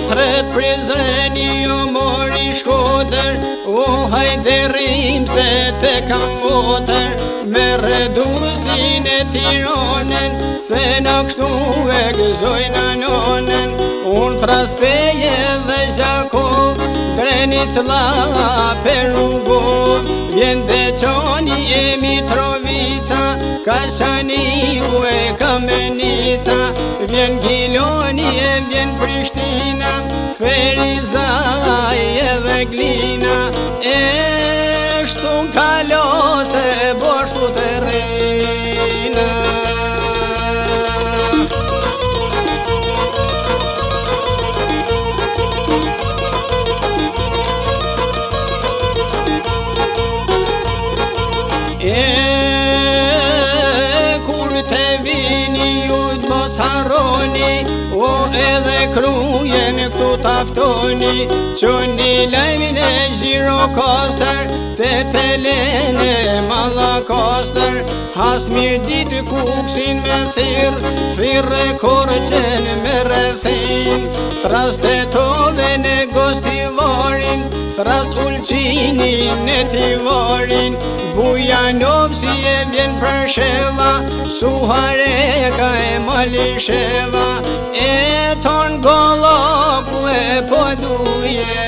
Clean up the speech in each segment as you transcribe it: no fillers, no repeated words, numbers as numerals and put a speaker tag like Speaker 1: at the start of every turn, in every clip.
Speaker 1: Thret prizreni ju mori Shkodër, o hajde rrim se te kam motër, me redursin e Tiranën, se na kështu e gëzojnë anonën. Unë traspeje dhe Gjakov, Drenit la Perugov, vjen Deçani e Mitrovica, Kashaniu e Kamenica, vjen Giloni e vjen Prishtina, Ferizaj edhe Glina, e shtu kalose boshku të rejna. Kur te vini ju mos harroni, o edhe krujen këtu taftoni, qoni lajmin e Gjirokastër, te Pelen e Mallakastër, has mirë ditë kuksin me thirr, thirre korqen me rrethin, sras Tetoven e Gostivarin, sras Ulqinin e Tivarin, Bujanovsi e vjen Presheva, Suhareka e Malisheva, e ton Golloku e Podujeva.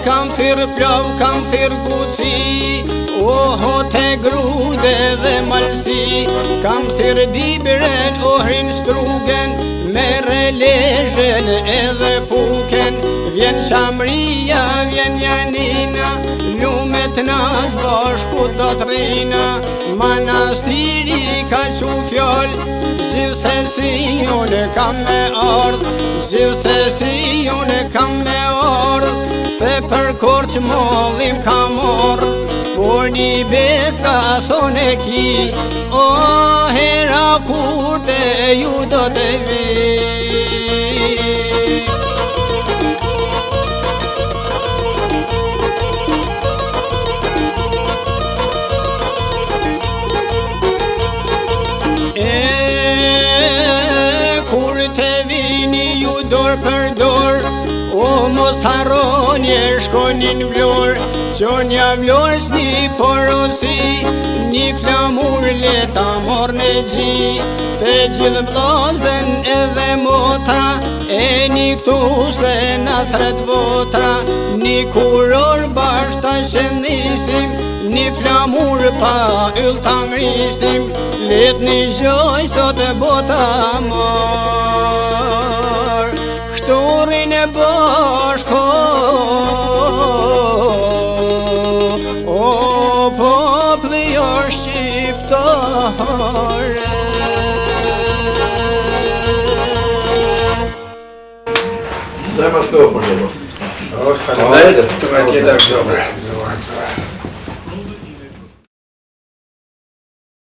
Speaker 1: Kam thirr plov, kam thirr guci, oho te grude dhe malsi, kam thirr dibren, ohrin strugen, mere lezhen edhe puken, vjen Shamria, vjen Janina, lumet nas bashku do t'rina, manastiri ka qu fjall, gjithsesi unë kam me ardh, gjithsesi unë kam me ardh, se për korç mollim ka morr, por një beska thone ki, o hera kur te ju do të vi. Kur te vini ju dor për dor, o mos harroni e shkonin Vlorë, qonja Vlorës një porosi, një flamur leta mor në gji, te gjithë vllazën edhe motra, e një këtu se na thret votra, një kuror bashkë ta shëndisim, një flamur pa yll ta ngrisim, let një gjoj sot e bota mor, kështurin e bashko, o popli o shqiptare.
Speaker 2: Sa më të për një.
Speaker 3: Faleminderit, të më tjetër kështu.